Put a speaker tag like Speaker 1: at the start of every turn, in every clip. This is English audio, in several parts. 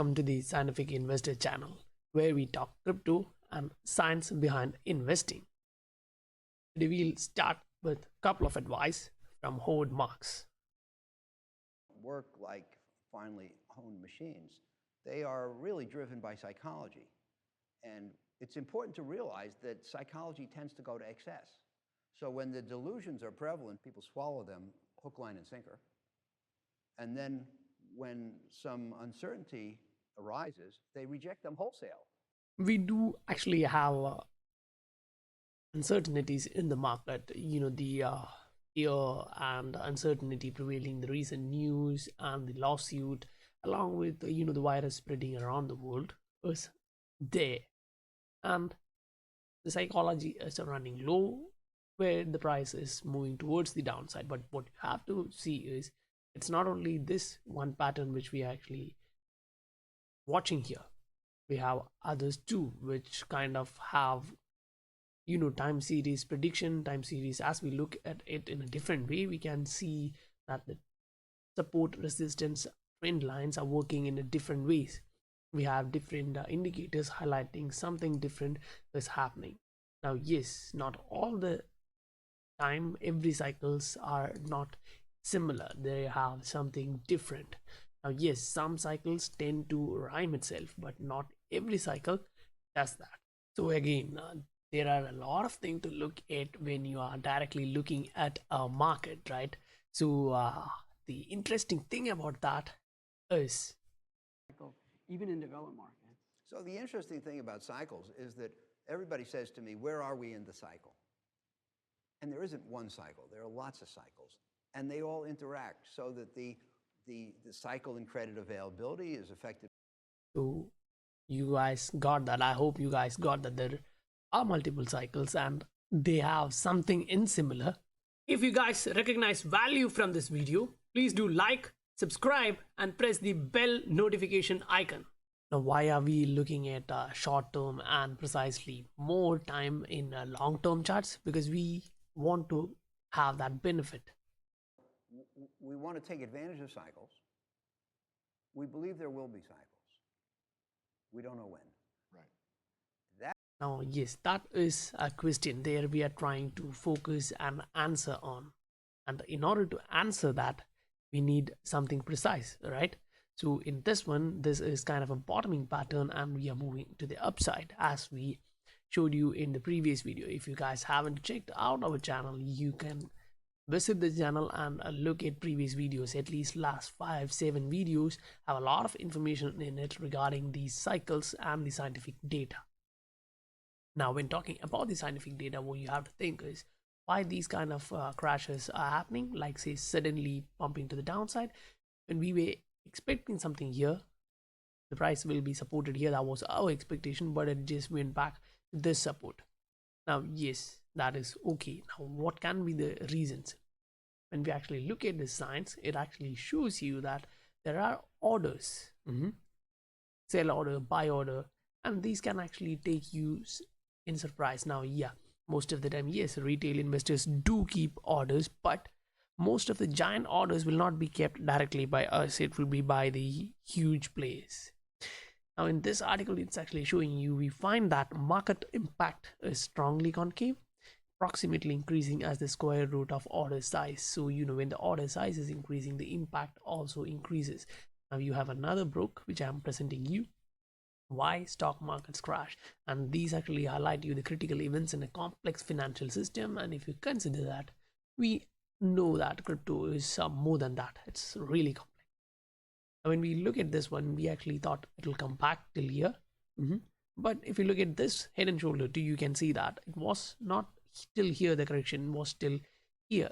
Speaker 1: welcome to the Scientific Investor channel, where we talk crypto and science behind investing. Today we'll start with a couple of advice from Howard Marks.
Speaker 2: Work like finely honed machines. They are really driven by psychology. And it's important to realize that psychology tends to go to excess. So when the delusions are prevalent, people swallow them hook, line, and sinker. And then when some uncertainty arises, they reject them wholesale.
Speaker 1: We do actually have uncertainties in the market. The fear and uncertainty prevailing, the recent news and the lawsuit, along with the virus spreading around the world is there, and the psychology is running low, where the price is moving towards the downside. But what you have to see is it's not only this one pattern which we are actually watching here. We have others too, which kind of have time series prediction, time series. As we look at it in a different way, we can see that the support, resistance, trend lines are working in a different ways. We have different indicators highlighting something different is happening. Now yes, not all the time every cycles are not similar, they have something different. Now yes, some cycles tend to rhyme itself, but not every cycle does that. So again, there are a lot of things to look at when you are directly looking at a market, right? So the interesting thing about that is,
Speaker 3: even in developed markets.
Speaker 2: So the interesting thing about cycles is that everybody says to me, where are we in the cycle? And there isn't one cycle, there are lots of cycles, and they all interact so that the cycle in credit availability is affected.
Speaker 1: so you guys got that. I hope you guys got that there are multiple cycles and they have something in similar. If you guys recognize value from this video, please do like, subscribe, and press the bell notification icon. Now, why are we looking at short term and precisely more time in long term charts? Because we want to have that benefit.
Speaker 2: We want to take advantage of cycles. We believe there will be cycles. We don't know when.
Speaker 1: Now, yes, that is a question there we are trying to focus and answer on. And in order to answer that, we need something precise, right? So in this one, this is kind of a bottoming pattern and we are moving to the upside, as we showed you in the previous video. If you guys haven't checked out our channel, you can visit the channel and look at previous videos. At least last 5-7 videos have a lot of information in it regarding these cycles and the scientific data. Now, when talking about the scientific data, what you have to think is why these kind of crashes are happening, like say suddenly pumping to the downside. When we were expecting something here, the price will be supported here. That was our expectation, but it just went back to this support. Now, yes, that is okay. Now, what can be the reasons? When we actually look at the signs, it actually shows you that there are orders, sell order, buy order, and these can actually take you in surprise. Now yeah, most of the time, yes, retail investors do keep orders, but most of the giant orders will not be kept directly by us. It will be by the huge players. Now in this article, it's actually showing you, we find that market impact is strongly concave, approximately increasing as the square root of order size. So when the order size is increasing, the impact also increases. Now you have another book which I'm presenting you, Why Stock Markets Crash, and these actually highlight you the critical events in a complex financial system. And if you consider that, we know that crypto is more than that. It's really complex. When we look at this one, we actually thought it will come back till here, but if you look at this head and shoulder too, you can see that it was not still here, the correction was still here.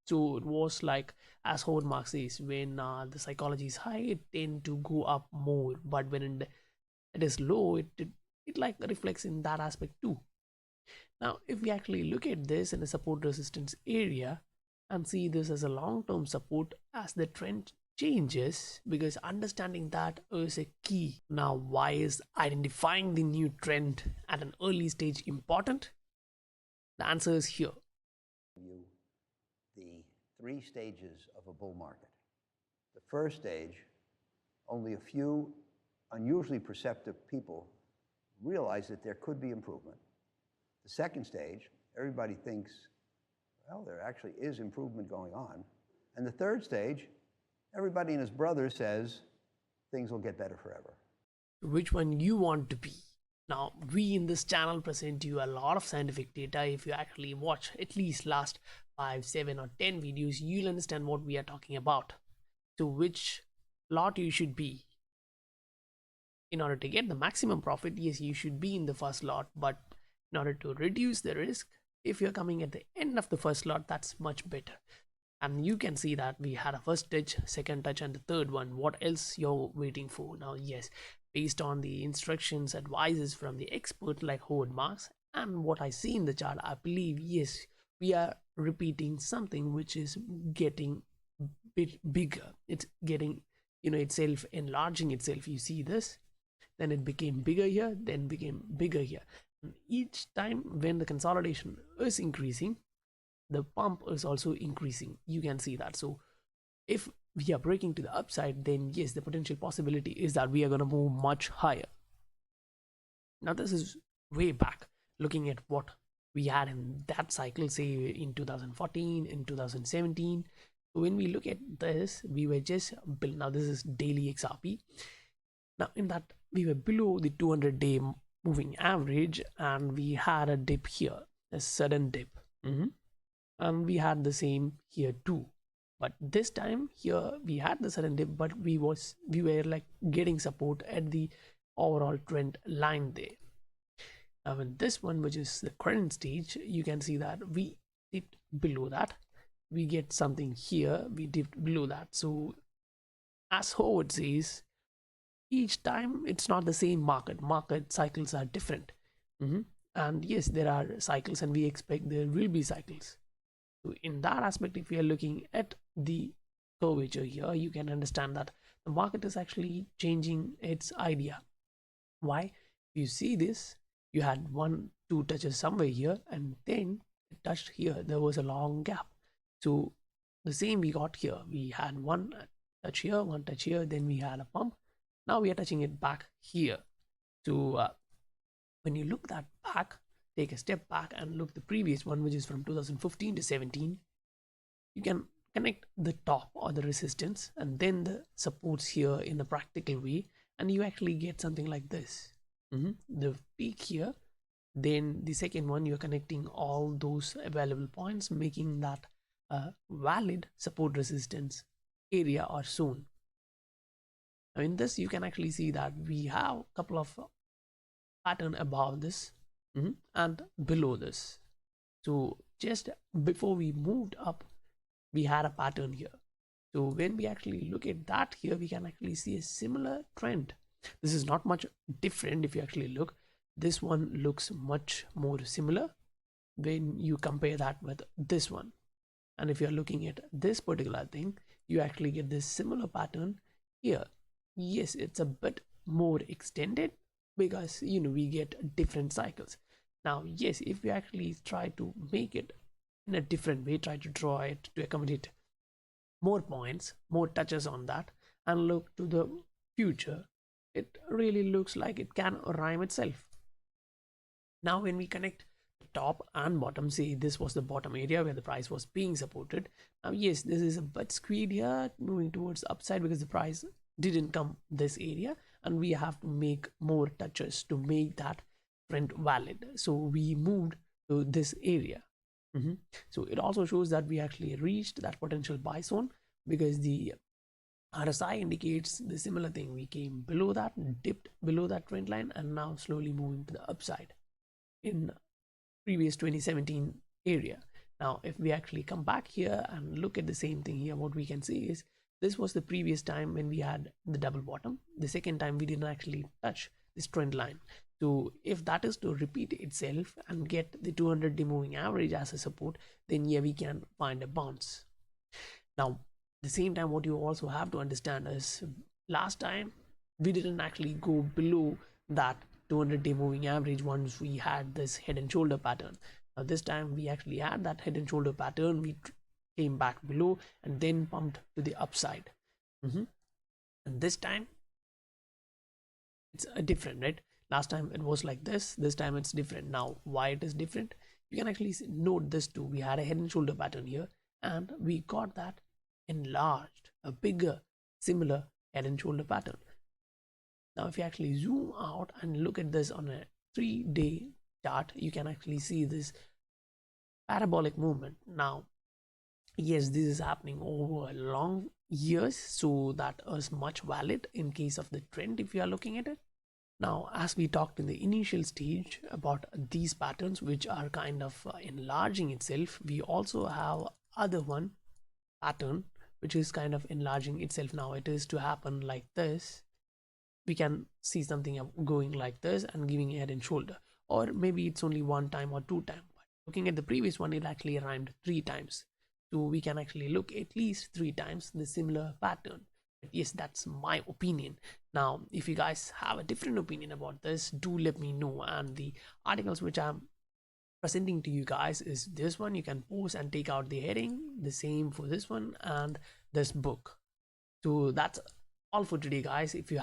Speaker 1: So it was like, as Howard Marks says, when the psychology is high, it tend to go up more, but when it is low, it like reflects in that aspect too. Now if we actually look at this in a support resistance area and see this as a long-term support as the trend changes, because understanding that is a key. Now why is identifying the new trend at an early stage important? The answer is here.
Speaker 2: The 3 stages of a bull market. The first stage, only a few unusually perceptive people realize that there could be improvement. The second stage, everybody thinks, well, there actually is improvement going on. And the third stage, everybody and his brother says things will get better forever.
Speaker 1: Which one you want to be? Now, we in this channel present you a lot of scientific data. If you actually watch at least last 5, 7 or 10 videos, you'll understand what we are talking about. So which lot you should be? In order to get the maximum profit, yes, you should be in the first lot, but in order to reduce the risk, if you're coming at the end of the first lot, that's much better. And you can see that we had a first touch, second touch, and the third one. What else you're waiting for? Now, yes, based on the instructions, advices from the expert like Howard Marks, and what I see in the chart, I believe, yes, we are repeating something which is getting bit bigger. It's getting, itself enlarging itself. You see this? Then it became bigger here, then became bigger here. And each time when the consolidation is increasing, the pump is also increasing. You can see that. So if we are breaking to the upside, then yes, the potential possibility is that we are going to move much higher. Now this is way back, looking at what we had in that cycle, say in 2014, in 2017. When we look at this, we were just below. Now this is daily XRP. Now in that, we were below the 200-day moving average, and we had a dip here, a sudden dip. And we had the same here too, but this time here we had the sudden dip, but we were like getting support at the overall trend line there. Now in this one, which is the current stage, you can see that we dipped below that, we get something here, we dipped below that. So as Howard says, each time it's not the same market cycles are different. And yes, there are cycles, and we expect there will be cycles. So in that aspect, if we are looking at the curvature here, you can understand that the market is actually changing its idea. Why? You see this, you had 1-2 touches somewhere here, and then it touched here. There was a long gap. So the same we got here. We had one touch here, one touch here, then we had a pump. Now we are touching it back here. So when you look that back, take a step back and look the previous one, which is from 2015 to 17, you can connect the top or the resistance and then the supports here in the practical way, and you actually get something like this. The peak here, then the second one, you're connecting all those available points, making that a valid support resistance area or zone. Now in this, you can actually see that we have a couple of pattern above this and below this. So just before we moved up, we had a pattern here. So when we actually look at that here, we can actually see a similar trend. This is not much different. If you actually look, this one looks much more similar when you compare that with this one. And if you're looking at this particular thing, you actually get this similar pattern here. Yes, it's a bit more extended because we get different cycles. Now yes, if we actually try to make it in a different way, try to draw it to accommodate more points, more touches on that, and look to the future, it really looks like it can rhyme itself. Now when we connect the top and bottom, say this was the bottom area where the price was being supported. Now yes, this is a bit skewed here, moving towards the upside because the price didn't come this area, and we have to make more touches to make that trend valid. So we moved to this area. So it also shows that we actually reached that potential buy zone because the RSI indicates the similar thing. We came below that, dipped below that trend line, and now slowly moving to the upside in previous 2017 area. Now if we actually come back here and look at the same thing here, what we can see is this was the previous time when we had the double bottom. The second time we didn't actually touch this trend line. So if that is to repeat itself and get the 200-day moving average as a support, then yeah, we can find a bounce. Now the same time, what you also have to understand is last time we didn't actually go below that 200-day moving average once we had this head and shoulder pattern. Now this time we actually had that head and shoulder pattern. We came back below and then pumped to the upside. And this time it's different, right? Last time it was like this time it's different. Now why it is different, you can actually note this too. We had a head and shoulder pattern here, and we got that enlarged, a bigger similar head and shoulder pattern. Now if you actually zoom out and look at this on a 3-day chart, you can actually see this parabolic movement. Now yes, this is happening over long years, so that is much valid in case of the trend if you are looking at it. Now, as we talked in the initial stage about these patterns which are kind of enlarging itself, we also have other one pattern which is kind of enlarging itself. Now it is to happen like this. We can see something going like this and giving head and shoulder, or maybe it's only one time or two times. Looking at the previous one, it actually rhymed 3 times, so we can actually look at least 3 times the similar pattern. But yes, that's my opinion. Now if you guys have a different opinion about this, do let me know. And the articles which I'm presenting to you guys is this one. You can post and take out the heading, the same for this one and this book. So that's all for today, guys. If you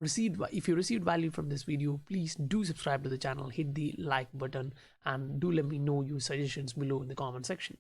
Speaker 1: received value from this video, please do subscribe to the channel, hit the like button, and do let me know your suggestions below in the comment section.